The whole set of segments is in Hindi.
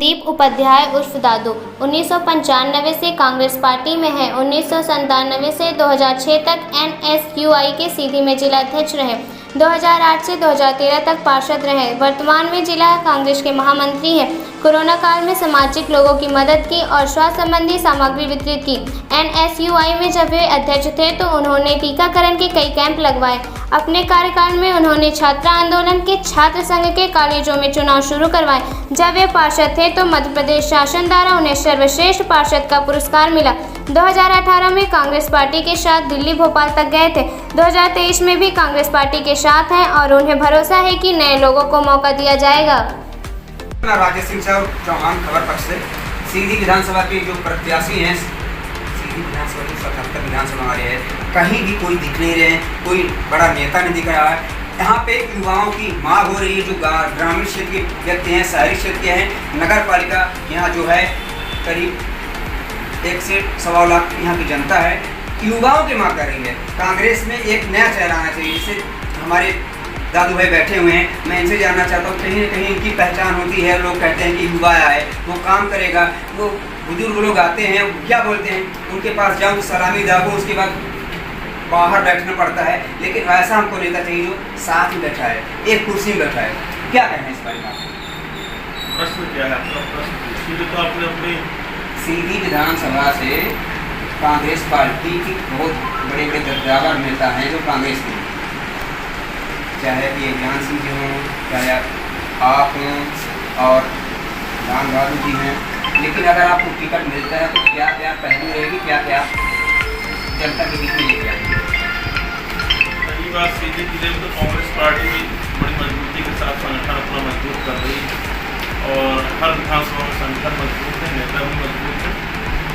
संदीप उपाध्याय उर्फ दादू 1995 से कांग्रेस पार्टी में है। 1997 से 2006 तक NSUI के सीधी में जिला अध्यक्ष रहे। 2008 से 2013 तक पार्षद रहे। वर्तमान में जिला कांग्रेस के महामंत्री हैं। कोरोना काल में सामाजिक लोगों की मदद की और स्वास्थ्य संबंधी सामग्री वितरित की। NSUI में जब वे अध्यक्ष थे तो उन्होंने टीकाकरण के कई कैंप लगवाए। अपने कार्यकाल में उन्होंने छात्र आंदोलन के छात्र संघ के कॉलेजों में चुनाव शुरू करवाए। जब वे पार्षद थे तो मध्य प्रदेश शासन द्वारा उन्हें सर्वश्रेष्ठ पार्षद का पुरस्कार मिला। 2018 में कांग्रेस पार्टी के साथ दिल्ली भोपाल तक गए थे। 2023 में भी कांग्रेस पार्टी के साथ हैं और उन्हें भरोसा है कि नए लोगों को मौका दिया जाएगा। राजेश सिंह चौहान खबर पक्ष से सीधी विधानसभा के जो प्रत्याशी हैं, सीधी विधानसभा की 77 विधानसभा वाले हैं, कहीं भी कोई दिख नहीं रहे हैं, कोई बड़ा नेता नहीं दिख रहा है। यहाँ पे युवाओं की मांग हो रही है, जो ग्रामीण क्षेत्र के व्यक्ति हैं, शहरी क्षेत्र के हैं, नगर पालिका यहाँ जो है करीब 1 से 1.25 लाख यहाँ की जनता है, युवाओं की मांग कर रही है। कांग्रेस में एक नया चेहरा आना चाहिए। जिससे हमारे दादू भाई बैठे हुए हैं, मैं इनसे जानना चाहता हूँ, कहीं न कहीं इनकी पहचान होती है। लोग कहते हैं कि युवा है, वो काम करेगा। वो बुजुर्ग लोग आते हैं, क्या बोलते हैं, उनके पास जाऊँ तो सलामी दागो, उसके बाद बाहर बैठना पड़ता है। लेकिन ऐसा हमको नेता चाहिए जो साथ में बैठा है, एक कुर्सी में बैठा है। क्या कहना है इस बारे में? प्रश्न क्या है आपका? प्रश्न तो आपने अपनी सीधी विधानसभा से कांग्रेस पार्टी की बहुत बड़े बड़े दर्जावर नेता हैं जो कांग्रेस के, चाहे ये ज्ञान सिंह जी हों, चाहे आप हों और राम बहादुर जी हैं। लेकिन अगर आपको टिकट मिलता है तो क्या क्या पहलू रहेगी, क्या क्या जनता के बीच में लेकर आएंगे? पहली बात, सीधी जिले में तो कांग्रेस पार्टी भी बड़ी मजबूती के साथ संगठन अपना मजबूत कर रही है और हर विधानसभा में संगठन मजबूत है, नेता भी मजबूत है।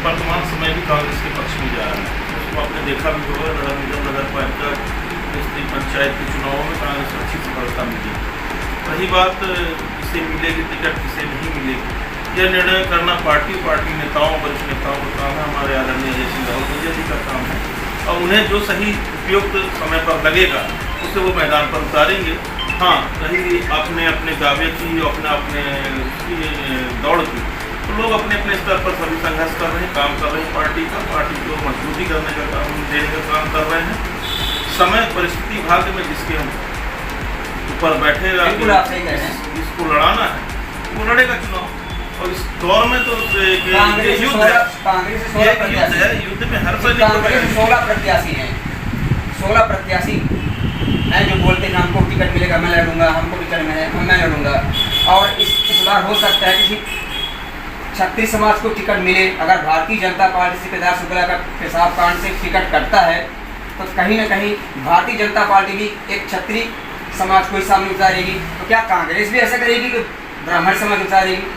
वर्तमान समय भी कांग्रेस के पक्ष में जा रहा है। उसको आपने देखा भी होगा, नगर पालिका पंचायत के चुनावों में कांग्रेस को अच्छी सफलता मिली। वही बात, किसे मिलेगी टिकट, किसे नहीं मिलेगी, यह निर्णय करना पार्टी नेताओं, वरिष्ठ नेताओं का काम है। हमारे आदरणीय अजय सिंह रावत जी का काम है और उन्हें जो सही उपयुक्त समय पर लगेगा उसे वो मैदान पर उतारेंगे। हाँ, रही अपने दावे की, अपने दौड़ की, तो लोग अपने स्तर पर सभी संघर्ष कर रहे हैं, काम कर रहे हैं। पार्टी को मजबूती करने का काम, देने का काम कर रहे हैं। समय परिस्थिति भाग्य में जिसके हम ऊपर बैठेगा, जिसको लड़ाना है वो लड़ेगा चुनाव। और इस दौर में तो युद्ध है, युद्ध में हर 16 प्रत्याशी हैं, 16 प्रत्याशी हैं जो बोलते हैं हमको टिकट मिलेगा मैं लड़ूंगा, हमको टिकट मिलेगा मैं लड़ूंगा। और इस बार हो सकता है किसी क्षत्रिय समाज को टिकट मिले। अगर भारतीय जनता पार्टी से केदार शुक्ला का पेशाब कांड से टिकट कटता है तो कहीं न कहीं भारतीय जनता पार्टी भी एक क्षत्रिय समाज को ही सामने उतारेगी। तो क्या कांग्रेस भी ऐसा करेगी कि ब्राह्मण समाज उतारेगी?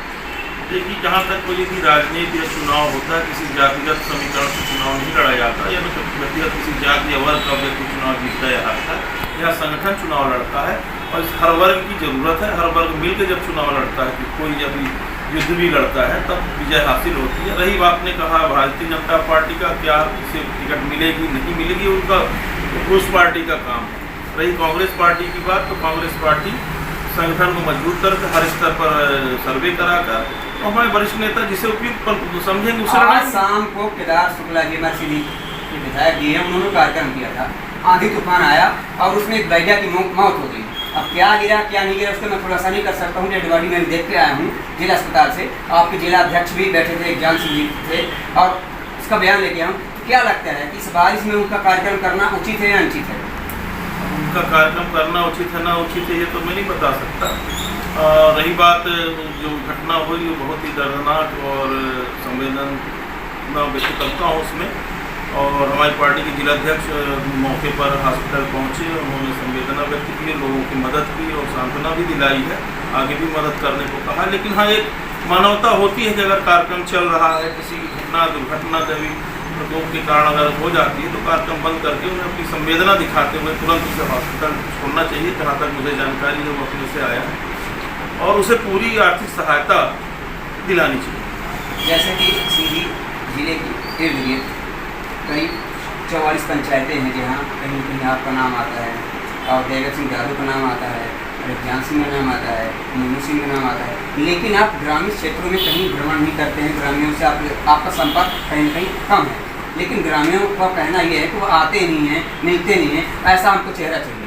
देखिए, जहाँ तक कोई भी राजनीति या चुनाव होता है, किसी जातिगत समीकरण से चुनाव नहीं लड़ा जाता या व्यक्तिगत किसी जाति या वर्ग का व्यक्ति चुनाव जीतता या हारता है। यह संगठन चुनाव लड़ता है और इस हर वर्ग की जरूरत है। हर वर्ग मिलकर जब चुनाव लड़ता है, कि कोई जब युद्ध भी लड़ता है, तब विजय हासिल होती है। रही बात ने कहा भारतीय जनता पार्टी का, क्या इसे टिकट मिलेगी नहीं मिलेगी, उनका उस पार्टी का काम है। रही कांग्रेस पार्टी की बात, तो कांग्रेस पार्टी संगठन को मजबूत करके हर स्तर पर सर्वे कराकर हमारे वरिष्ठ नेता जिसे उपयुक्त समझेंगे उसे। आज शाम को केदार शुक्ला जी सीधी के विधायक जी हैं, उन्होंने कार्यक्रम किया था। आंधी तूफान आया और उसमें एक महिला की मौत हो गई। अब क्या गिरा क्या नहीं गिरा उसको मैं खुलासा नहीं कर सकता हूँ। डेड बॉडी मैंने देख के आया हूँ जिला अस्पताल से। आपके जिला अध्यक्ष भी बैठे थे, ज्ञान सिंह जी थे, और उसका बयान लेके आया हूँ। क्या लगता है कि इस बारिश में उनका कार्यक्रम करना उचित है या अनुचित है? उनका कार्यक्रम करना उचित है ना उचित है, ये तो मैं नहीं बता सकता। रही बात, जो घटना हुई वो बहुत ही दर्दनाक और संवेदना व्यक्त करता हूँ उसमें। और हमारी पार्टी के जिलाध्यक्ष मौके पर हॉस्पिटल पहुँचे, उन्होंने संवेदना व्यक्त की, लोगों की मदद की और सांत्वना भी दिलाई है। आगे भी मदद करने को कहा। लेकिन हाँ, एक मानवता होती है कि अगर कार्यक्रम चल रहा है, किसी दुर्घटना कभी प्रकोप के कारण अगर हो जाती है, तो कार्यक्रम बंद करके उन्हें अपनी संवेदना दिखाते हुए तुरंत उसे हॉस्पिटल छोड़ना चाहिए। जहाँ तक मुझे जानकारी है वो अपने से आया है और उसे पूरी आर्थिक सहायता दिलानी चाहिए। जैसे कि सीधी जिले के इर्द गिर्द करीब 44 पंचायतें हैं जहाँ कहीं कहीं आपका नाम आता है और देवेंद्र सिंह दादू का नाम आता है, प्रज्ञान सिंह का नाम आता है, मोनू सिंह का नाम आता है, लेकिन आप ग्रामीण क्षेत्रों में कहीं भ्रमण नहीं करते हैं, ग्रामीणों से आपका संपर्क कहीं न कहीं कम है। लेकिन ग्रामीणों का कहना यह है कि वो आते नहीं हैं, मिलते नहीं हैं, ऐसा हमको चेहरा चाहिए।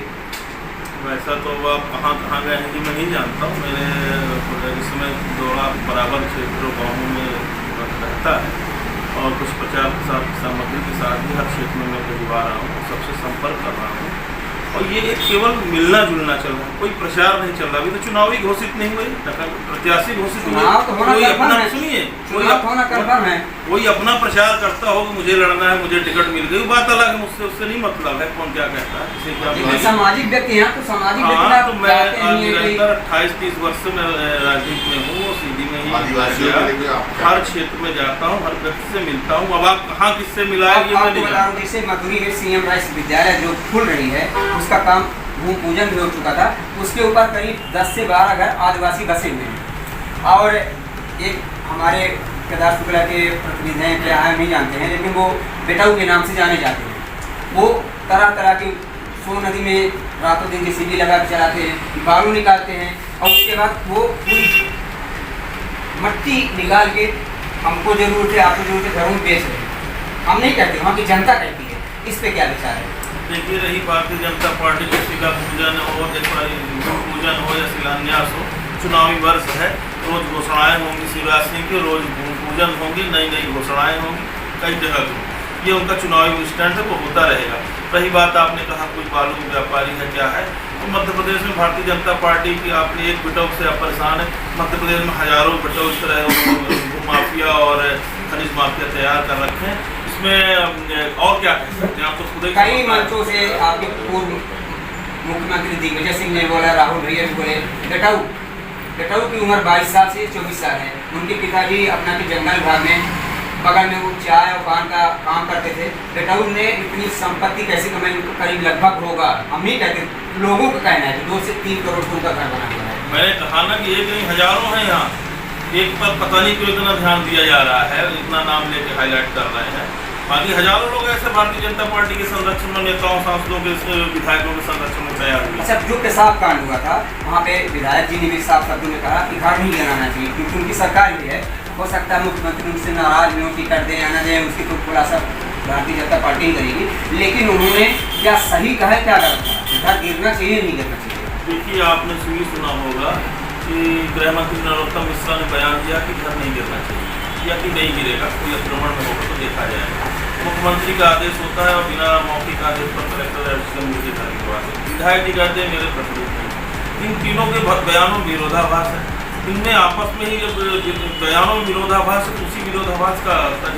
वैसा तो आप कहाँ गए हैं कि मैं नहीं जानता हूँ। मेरे इसमें दौरा बराबर क्षेत्रों गाँवों में रहता है और कुछ प्रचार प्रसार सामग्री के साथ ही हर क्षेत्र में मैं भिजवा रहा हूँ, सबसे संपर्क कर रहा हूँ। और ये एक केवल मिलना जुलना चल रहा है, कोई प्रचार नहीं चल रहा। अभी तो चुनावी घोषित नहीं हुए, प्रत्याशी घोषित हुए, कोई अपना सुनिए, कोई अपना प्रचार करता हो कि मुझे लड़ना है, मुझे टिकट मिल गई, बात अलग है, मुझसे उससे नहीं मतलब है कौन क्या कहता है, किसे क्या। सामाजिक व्यक्ति हैं तो सामाजिक तो मैं निरंतर 28-30 वर्ष से मैं राजनीति में हूँ, सीधी में ही हर क्षेत्र में जाता हूँ, हर व्यक्ति से मिलता हूँ। अब आप कहाँ किससे मिला है ये मैं नहीं जानता। जैसे मधुरी में सीएम राइस विद्यालय जो खुल रही है उसका काम भूमि पूजन भी हो चुका था, उसके ऊपर करीब 10 से 12 घर आदिवासी बसे हुए हैं। और एक हमारे केदार शुक्ला के प्रतिनिधि हैं, क्या है नहीं जानते हैं, लेकिन वो बेटाऊ के नाम से जाने जाते हैं। वो तरह तरह की सोन नदी में रातों दिन जेसीबी लगा के चलाते हैं, बालू निकालते हैं और उसके बाद वो पूरी मट्टी निकाल के हमको जरूरत है, आपको जरूरत है, घरों में बेच रहे हैं। हम नहीं कहते, वहाँ की जनता कहती है। इस पे क्या विचार है? देखिए, रही भारतीय जनता पार्टी के शिला पूजन हो, भूमि पूजन हो या शिलान्यास हो, चुनावी वर्ष है, रोज घोषणाएं होंगी शिवराज सिंह की, रोज भूमि पूजन होंगी, नई नई घोषणाएं होंगी कई जगह की। ये उनका चुनावी स्टैंड है, वो होता रहेगा। रही बात आपने कहा कोई बालू व्यापारी है क्या है, तो मध्य प्रदेश में भारतीय जनता पार्टी की आपने एक बिटौक से आप परेशान है। मध्य प्रदेश में हजारों बिटौक इस तरह माफिया और खनिज माफिया तैयार कर रखे हैं। इसमें और क्या कह सकते हैं आप, तो खुद कई मंचों से आपके पूर्व मुख्यमंत्री दिग्विजय सिंह ने बोला, राहुल भैया भी बोले, गटाऊ की उम्र 22 साल से 24 साल है। उनके पिताजी अपना के जंगल विभाग में बगल में वो चाय और पान का काम करते थे। गटाऊ ने इतनी संपत्ति कैसे कमाई, उनको करीब लगभग होगा, हम नहीं कहते, लोगों का कहना है 2 से 3 करोड़ का घर बना हुआ है। मैंने कहा ना कि एक नहीं हजारों हैं यहाँ, एक पर पता नहीं क्यों इतना ध्यान दिया जा रहा है, इतना नाम लेके हाईलाइट कर रहे हैं। बाकी हजारों लोग ऐसे भारतीय जनता पार्टी के संरक्षण में, नेताओं सांसदों के विधायकों के संरक्षण में तैयार हुए। अच्छा, जो पेशाब कांड हुआ था वहाँ पे विधायक जी ने भी साफ शब्दों में कहा कि घर नहीं लगाना चाहिए, क्योंकि उनकी सरकार भी है, हो सकता है मुख्यमंत्री उनसे नाराज भी हो कि कर दें या ना दें, उसकी तो खुलासा भारतीय जनता पार्टी ही करेगी। लेकिन उन्होंने क्या सही कहा है, क्या गलत कहा, घर गिरना चाहिए नहीं गिरना चाहिए? देखिए, आपने सुना होगा कि गृह मंत्री नरोत्तम मिश्रा ने बयान दिया कि घर नहीं गिरना चाहिए या कि नहीं गिरेगा, कोई आक्रमण में होगा तो देखा जाएगा। मुख्यमंत्री का आदेश होता है और बिना मौखिक आदेश पर कलेक्टर मुझे घर गिरवा दे, विधायक जी कहते हैं मेरे प्रतिरोध नहीं। इन तीनों के बयानों में विरोधाभास है, इनमें आपस में ही जब बयानों में विरोधाभास, उसी विरोधाभास का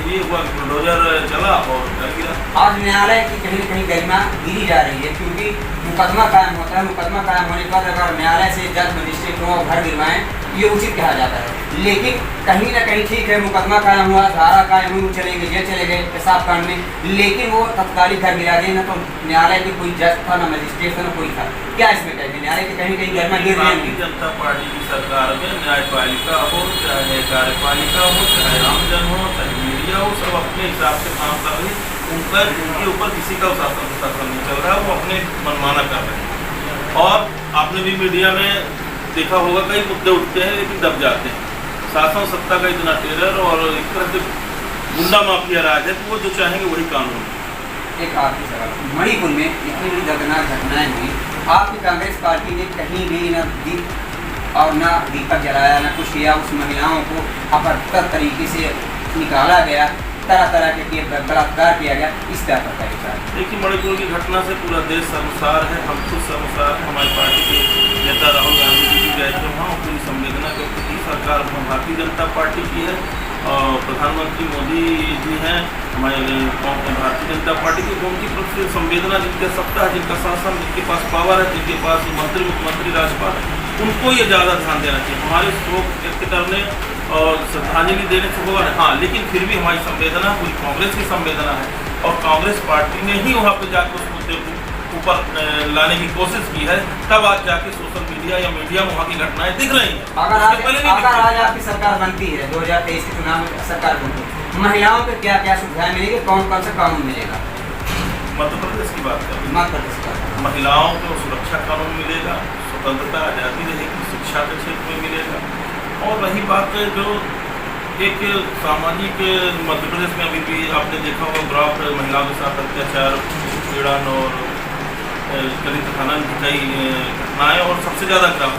ये हुआ कि बुलडोजर चला और घर गिरा। आज न्यायालय की कहीं न कहीं गरिमा गिरी जा रही है, क्योंकि मुकदमा कायम होता है, मुकदमा कायम होने के बाद अगर न्यायालय से जज मजिस्ट्रेट को घर गिरवाएं, ये उचित कहा जाता है। लेकिन कहीं ना कहीं ठीक है, मुकदमा कायम हुआ, धारा कायम हुई, चले गए, जेल चले गए पेशाब कांड में, लेकिन वो तत्कालिक घर गिरा दिए, ना तो न्यायालय के कोई जज था, ना मजिस्ट्रेट था, ना कोई था। क्या इसमें कहेंगे, न्यायालय की कहीं कहीं गरिमा गिर रही है? जनता पार्टी की सरकार में न्यायपालिका हो, चाहे कार्यपालिका हो, चाहे आमजन हो, चाहे मीडिया हो, सब अपने हिसाब से काम कर रही है। उनके ऊपर किसी का शासन नहीं चल रहा है, वो अपने मनमाना कर रहे हैं। और आपने भी मीडिया में देखा होगा, कई मुद्दे उठते हैं लेकिन दब जाते हैं। शासन सत्ता का इतना टेरर और एक तरह से गुंडा माफिया राज है, तो वो जो चाहेंगे वही कानून। एक आखिरी सवाल, मणिपुर में इतनी बड़ी दर्दनाक घटनाएं हुई, आपकी कांग्रेस पार्टी ने कहीं भी न दीप और न दीपक जलाया, न कुछ किया, उस महिलाओं को अपहत्तर तरीके से निकाला गया, तरह तरह के बलात्कार किया गया, इस तरह का विचार? देखिए, मणिपुर की घटना से पूरा देश शर्मसार है, हम खुद शर्मसार है। हमारी पार्टी के नेता राहुल गांधी जी भी गए थे वहाँ, पूरी संवेदना व्यक्त की। सरकार भारतीय जनता पार्टी की है और प्रधानमंत्री मोदी जी हैं हमारे भारतीय जनता पार्टी की, उनकी प्रति संवेदना, जिनके सत्ता है, जिनका शासन, जिनके पास पावर है, जिनके पास मंत्री, मुख्यमंत्री, राज्यपाल, उनको ये ज़्यादा ध्यान देना चाहिए। हमारे शोक व्यक्त करने और श्रद्धांजलि देने से होगा हाँ, लेकिन फिर भी हमारी संवेदना पूरी कांग्रेस की संवेदना है और कांग्रेस पार्टी ने ही वहाँ पे जाकर उस मुद्दे को ऊपर लाने की कोशिश की है। तब आज जाके सोशल मीडिया या मीडिया में वहाँ की घटनाएं दिख रही हैं। अगर आज आपकी सरकार बनती है, 2023 के चुनाव में सरकार बनती है, महिलाओं को क्या क्या सुविधाएं मिलेगी, कौन कौन सा कानून मिलेगा? मध्य प्रदेश की बात करें, मध्य प्रदेश का महिलाओं को सुरक्षा कानून मिलेगा, स्वतंत्रता आज़ादी रहेगी, शिक्षा के क्षेत्र में मिलेगा। और रही बात जो एक सामाजिक मध्य प्रदेश में अभी भी आपने देखा होगा ग्राफ महिलाओं के साथ अत्याचार, उत्पीड़न और दलित खनन की कई घटनाएँ और सबसे ज़्यादा ग्राफ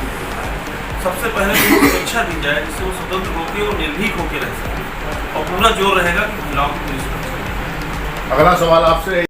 सबसे पहले उनको सुरक्षा दी जाए जिससे वो स्वतंत्र होकर और निर्भीक होकर रह सके और पूरा जोर रहेगा कि महिलाओं की पुलिस सुरक्षा। अगला सवाल आपसे